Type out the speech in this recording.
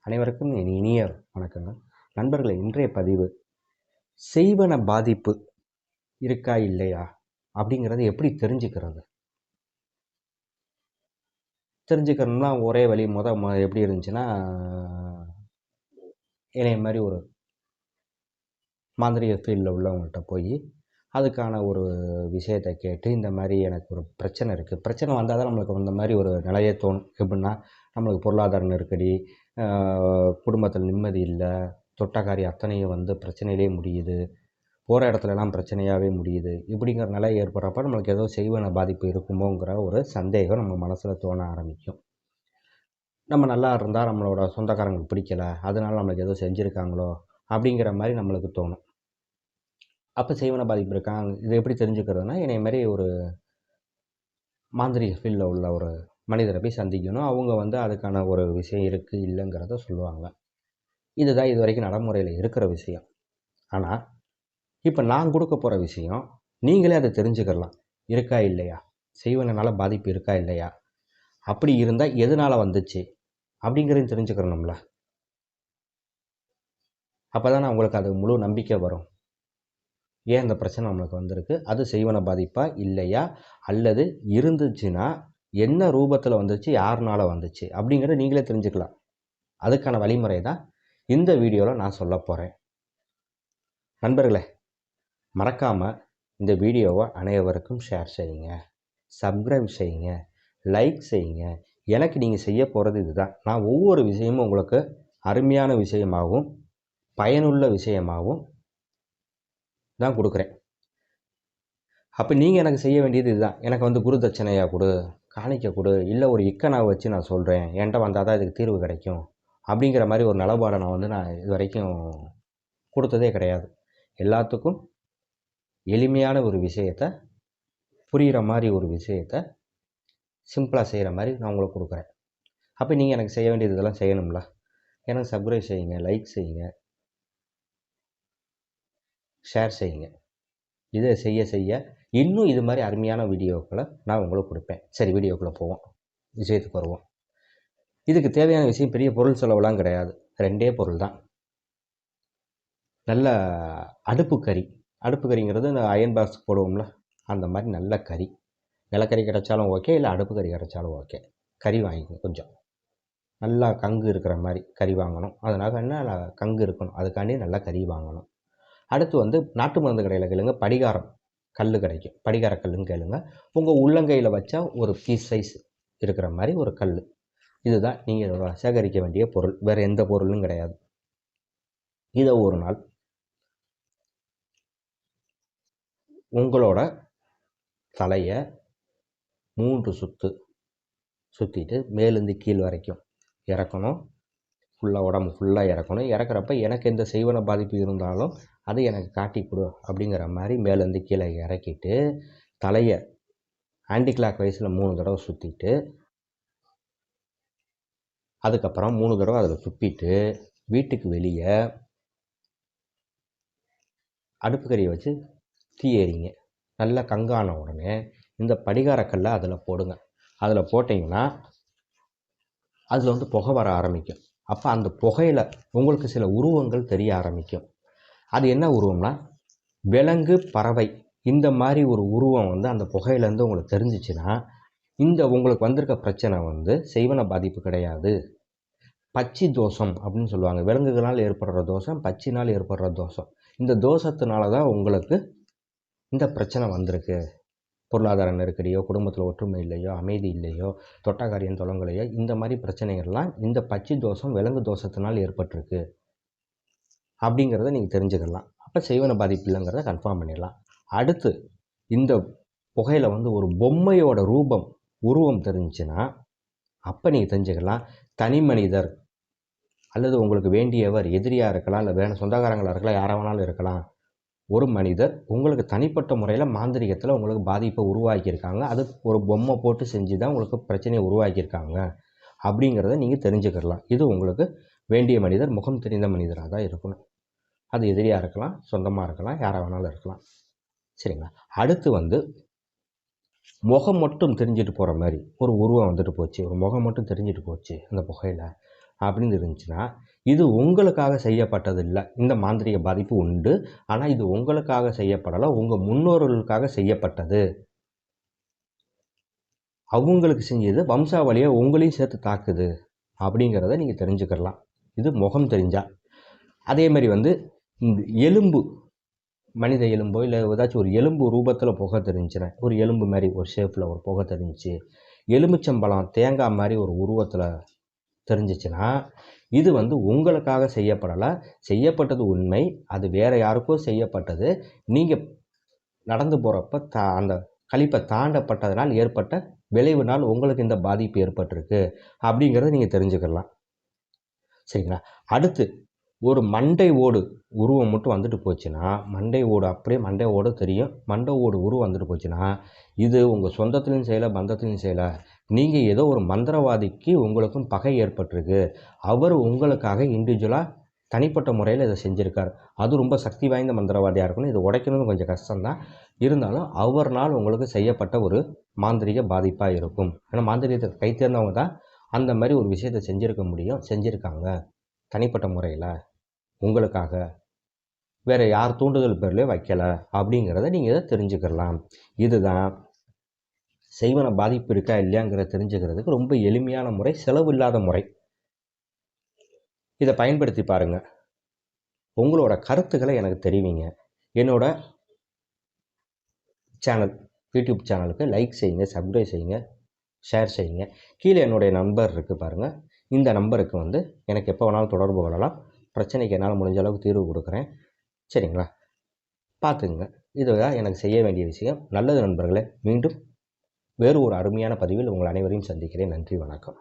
அனைவருக்கும் என் இனிய வணக்கங்கள். நண்பர்களே, இன்றைய பதிவு செய்வன பாதிப்பு இருக்கா இல்லையா அப்படிங்கிறத எப்படி தெரிஞ்சுக்கணும்னா ஒரே வழி எப்படி இருந்துச்சுன்னா, என்னைய மாதிரி ஒரு மாந்திரிக ஃபீல்டில் உள்ளவங்கள்ட்ட போய் அதுக்கான ஒரு விஷயத்தை கேட்டு, இந்த மாதிரி எனக்கு ஒரு பிரச்சனை இருக்குது, பிரச்சனை வந்தால் தான் நம்மளுக்கு இந்த மாதிரி ஒரு நிலையே தோணும். எப்படின்னா, நம்மளுக்கு பொருளாதார நெருக்கடி, குடும்பத்தில் நிம்மதி இல்லை, தொட்டக்காரி அத்தனையும் பிரச்சனையிலே முடியுது, போகிற இடத்துலலாம் பிரச்சனையாகவே முடியுது. இப்படிங்கிற நிலை ஏற்படுறப்ப நம்மளுக்கு ஏதோ செய்வன பாதிப்பு இருக்குமோங்கிற ஒரு சந்தேகம் நம்ம மனசில் தோண ஆரம்பிக்கும். நம்ம நல்லா இருந்தால் நம்மளோட சொந்தக்காரங்களுக்கு பிடிக்கலை, அதனால நம்மளுக்கு ஏதோ செஞ்சுருக்காங்களோ அப்படிங்கிற மாதிரி நம்மளுக்கு தோணும். அப்போ செய்வன பாதிப்பு இருக்காங்க. இதை எப்படி தெரிஞ்சுக்கிறதுனா, என்னை மாதிரி ஒரு மாந்திரிக ஃபீல்டில் உள்ள ஒரு மனிதரை போய் சந்திக்கணும். அவங்க அதுக்கான ஒரு விஷயம் இருக்குது இல்லைங்கிறத சொல்லுவாங்க. இதுதான் இது வரைக்கும் நடைமுறையில் இருக்கிற விஷயம். ஆனால் இப்போ நான் கொடுக்க போகிற விஷயம், நீங்களே அதை தெரிஞ்சுக்கலாம். இருக்கா இல்லையா, செய்வனால பாதிப்பு இருக்கா இல்லையா, அப்படி இருந்தால் எதனால் வந்துச்சு அப்படிங்கிறதையும் தெரிஞ்சுக்கிறோம்ல. அப்போ தான் உங்களுக்கு அது முழு நம்பிக்கை வரும். ஏன் இந்த பிரச்சனை நம்மளுக்கு வந்திருக்கு, அது செய்வன பாதிப்பா இல்லையா, அல்லது இருந்துச்சுன்னா என்ன ரூபத்தில் வந்துச்சு, யாருனால வந்துச்சு அப்படிங்கிறத நீங்களே தெரிஞ்சுக்கலாம். அதுக்கான வழிமுறை தான் இந்த வீடியோவில் நான் சொல்ல போகிறேன். நண்பர்களே, மறக்காமல் இந்த வீடியோவை அனைவருக்கும் ஷேர் செய்யுங்க, சப்ஸ்கிரைப் செய்யுங்க, லைக் செய்யுங்க. எனக்கு நீங்கள் செய்ய போகிறது இதுதான். நான் ஒவ்வொரு விஷயமும் உங்களுக்கு அருமையான விஷயமாகவும் பயனுள்ள விஷயமாகவும் தான் கொடுக்குறேன். அப்போ நீங்கள் எனக்கு செய்ய வேண்டியது இதுதான். எனக்கு குரு தட்சணையாக கொடு, காணிக்க கொடு, இல்லை ஒரு இக்கனாவை வச்சு நான் சொல்கிறேன், என்கிட்ட வந்தால் தான் இதுக்கு தீர்வு கிடைக்கும் அப்படிங்கிற மாதிரி ஒரு நிலப்பாடை நான் இது வரைக்கும் கொடுத்ததே கிடையாது. எல்லாத்துக்கும் எளிமையான ஒரு விஷயத்தை, புரிகிற மாதிரி ஒரு விஷயத்தை சிம்பிளாக செய்கிற மாதிரி நான் உங்களுக்கு கொடுக்குறேன். அப்போ நீங்கள் எனக்கு செய்ய வேண்டியது இதெல்லாம் செய்யணும்ல. எனக்கு சப்ஸ்கிரைப் செய்யுங்க, லைக் செய்யுங்க, ஷேர் செய்யுங்க. இதை செய்ய செய்ய இன்னும் இது மாதிரி அருமையான வீடியோக்களை நான் உங்களுக்கு கொடுப்பேன். சரி, வீடியோக்குள்ளே போவோம், விஷயத்துக்கு வருவோம். இதுக்கு தேவையான விஷயம் பெரிய பொருள் செலவுலாம் கிடையாது. 2 பொருள் தான். நல்ல அடுப்பு கறிங்கிறது இந்த அயன் பாக்ஸ் போடுவோம்ல, அந்த மாதிரி நல்ல கறி, நிலக்கறி கிடைச்சாலும் ஓகே, இல்லை அடுப்பு கறி கிடைச்சாலும் ஓகே. கறி வாங்கிக்கணும், கொஞ்சம் நல்லா கங்கு இருக்கிற மாதிரி கறி வாங்கணும். அதனால் என்ன, கங்கு இருக்கணும், அதுக்காண்டி நல்லா கறி வாங்கணும். அடுத்து நாட்டு மருந்து கடையில் கேளுங்க, படிகாரம் கல் கிடைக்கும், படிகார கல்லுன்னு கேளுங்க. உங்கள் உள்ளங்கையில் வச்சா ஒரு பீஸ் சைஸ் இருக்கிற மாதிரி ஒரு கல். இதுதான் நீங்கள் சேகரிக்க வேண்டிய பொருள், வேறு எந்த பொருளும் கிடையாது. இதை ஒரு நாள் உங்களோட தலையை 3 சுற்று சுற்றிட்டு மேலேருந்து கீழ் வரைக்கும் இறக்கணும். உடம்பு ஃபுல்லாக இறக்கணும். இறக்குறப்ப எனக்கு எந்த செய்வன பாதிப்பு இருந்தாலும் அதை எனக்கு காட்டி கொடு அப்படிங்கிற மாதிரி மேலேருந்து கீழே இறக்கிட்டு, தலையை ஆன்டி கிளாக் வைஸில் 3 தடவை சுற்றிட்டு, அதுக்கப்புறம் 3 தடவை அதில் துப்பிட்டு வீட்டுக்கு வெளியே அடுப்பு கறியை வச்சு தீ எறிங்க. நல்லா கங்கான உடனே இந்த படிகாரக்கல்லை அதில் போடுங்க. அதில் போட்டிங்கன்னா அதில் புகை வர ஆரம்பிக்கும். அப்போ அந்த புகையில் உங்களுக்கு சில உருவங்கள் தெரிய ஆரம்பிக்கும். அது என்ன உருவம்னா, விலங்கு, பறவை, இந்த மாதிரி ஒரு உருவம் அந்த புகையிலேருந்து உங்களுக்கு தெரிஞ்சிச்சுன்னா, இந்த உங்களுக்கு வந்திருக்க பிரச்சனை செய்வன பாதிப்பு கிடையாது, பச்சி தோஷம் அப்படின்னு சொல்லுவாங்க. விலங்குகளால் ஏற்படுற தோஷம், பச்சினால் ஏற்படுற தோஷம். இந்த தோஷத்தினால தான் உங்களுக்கு இந்த பிரச்சனை வந்திருக்கு. பொருளாதார நெருக்கடியோ, குடும்பத்தில் ஒற்றுமை இல்லையோ, அமைதி இல்லையோ, தொட்டாக்காரியம் தொடங்கலையோ, இந்த மாதிரி பிரச்சனைகள்லாம் இந்த பச்சி தோஷம், விலங்கு தோஷத்தினால் ஏற்பட்டிருக்கு அப்படிங்கிறத நீங்கள் தெரிஞ்சுக்கலாம். அப்போ செய்வன பாதிப்பு இல்லைங்கிறத கன்ஃபார்ம் பண்ணிடலாம். அடுத்து இந்த புகையில் ஒரு பொம்மையோட உருவம் தெரிஞ்சுன்னா அப்போ நீங்கள் தெரிஞ்சுக்கலாம், தனி மனிதர் அல்லது உங்களுக்கு வேண்டியவர், எதிரியாக இருக்கலாம், இல்லை வேணும் சொந்தக்காரங்களாக இருக்கலாம், யாராக வேணாலும் இருக்கலாம், ஒரு மனிதர் உங்களுக்கு தனிப்பட்ட முறையில் மாந்திரிகத்தில் உங்களுக்கு பாதிப்பை உருவாக்கியிருக்காங்க, அது ஒரு பொம்மை போட்டு செஞ்சு தான் உங்களுக்கு பிரச்சனையை உருவாக்கியிருக்காங்க அப்படிங்கிறத நீங்கள் தெரிஞ்சுக்கலாம். இது உங்களுக்கு வேண்டிய மனிதர் முகம் தெரிந்த மனிதராக தான் இருக்கணும். அது எதிரியாக இருக்கலாம், சொந்தமாக இருக்கலாம், யாராக வேணாலும் இருக்கலாம். சரிங்களா? அடுத்து முகம் மட்டும் தெரிஞ்சுட்டு போகிற மாதிரி ஒரு உருவம் போச்சு, ஒரு முகம் மட்டும் தெரிஞ்சுட்டு போச்சு அந்த புகையில், அப்படின்னு இருந்துச்சுன்னா இது உங்களுக்காக செய்யப்பட்டது இல்லை. இந்த மாந்திரிக பாதிப்பு உண்டு, ஆனால் இது உங்களுக்காக செய்யப்படலை, உங்கள் முன்னோர்களுக்காக செய்யப்பட்டது. அவங்களுக்கு செஞ்சது வம்சாவளியாக உங்களையும் சேர்த்து தாக்குது அப்படிங்கிறத நீங்கள் தெரிஞ்சுக்கலாம். இது முகம் தெரிஞ்சால். அதே மாதிரி இந்த எலும்பு, மனித எலும்போ இல்லை ஏதாச்சும் ஒரு எலும்பு ரூபத்தில் புகை தெரிஞ்சுன்னா, ஒரு எலும்பு மாதிரி ஒரு ஷேப்பில் ஒரு புகை தெரிஞ்சிச்சு, எலுமிச்சம்பழம் தேங்காய் மாதிரி ஒரு உருவத்தில் தெரிஞ்சிச்சுன்னா இது உங்களுக்காக செய்யப்படலை, செய்யப்பட்டது உண்மை, அது வேறு யாருக்கோ செய்யப்பட்டது. நீங்கள் நடந்து போகிறப்ப அந்த கழிப்பை தாண்டப்பட்டதனால் ஏற்பட்ட விளைவுனால் உங்களுக்கு இந்த பாதிப்பு ஏற்பட்டிருக்கு அப்படிங்கிறத நீங்கள் தெரிஞ்சுக்கலாம். சரிங்களா? அடுத்து ஒரு மண்டை ஓடு உருவம் மட்டும் வந்துட்டு போச்சுன்னா, மண்டை ஓடு அப்படியே மண்டை ஓடு தெரியும், மண்டை ஓடு உருவம் வந்துட்டு போச்சுன்னா இது உங்கள் சொந்தத்துலையும் செய்யலை, பந்தத்துலையும் செய்யலை, நீங்கள் ஏதோ ஒரு மந்திரவாதிக்கு உங்களுக்கும் பகை ஏற்பட்டிருக்கு, அவர் உங்களுக்காக இண்டிவிஜுவலாக தனிப்பட்ட முறையில் இதை செஞ்சுருக்கார். அது ரொம்ப சக்தி வாய்ந்த மந்திரவாதியாக இருக்கணும், இது உடைக்கணும் கொஞ்சம் கஷ்டம்தான், இருந்தாலும் அவர்னால் உங்களுக்கு செய்யப்பட்ட ஒரு மாந்திரிக பாதிப்பாக இருக்கும். ஏன்னா மாந்திரிகத்தை கை தேர்ந்தவங்க தான் அந்த மாதிரி ஒரு விஷயத்தை செஞ்சுருக்க முடியும், செஞ்சுருக்காங்க தனிப்பட்ட முறையில் உங்களுக்காக, வேறு யார் தூண்டுதல் பேர்லேயே வைக்கலை அப்படிங்கிறத நீங்கள் இதை தெரிஞ்சுக்கலாம். இதுதான் செய்வன பாதிப்பு இருக்கா இல்லையாங்கிறத தெரிஞ்சுக்கிறதுக்கு ரொம்ப எளிமையான முறை, செலவு இல்லாத முறை. இதை பயன்படுத்தி பாருங்கள். உங்களோட கருத்துக்களை எனக்கு தெரிவிங்க. என்னோட சேனல், யூடியூப் சேனலுக்கு லைக் செய்யுங்க, சப்ஸ்கிரைப் செய்யுங்க, ஷேர் செய்யுங்க. கீழே என்னுடைய நம்பர் இருக்குது பாருங்கள். இந்த நம்பருக்கு எனக்கு எப்போ வேணாலும் தொடர்பு கொள்ளலாம். பிரச்சனைக்கு என்னால் முடிஞ்ச அளவுக்கு தீர்வு கொடுக்குறேன். சரிங்களா? பார்த்துங்க. இதுதான் எனக்கு செய்ய வேண்டிய விஷயம். நல்லது நண்பர்களே. மீண்டும் வேறு ஒரு அருமையான பதிவில் உங்கள் அனைவரையும் சந்திக்கிறேன். நன்றி, வணக்கம்.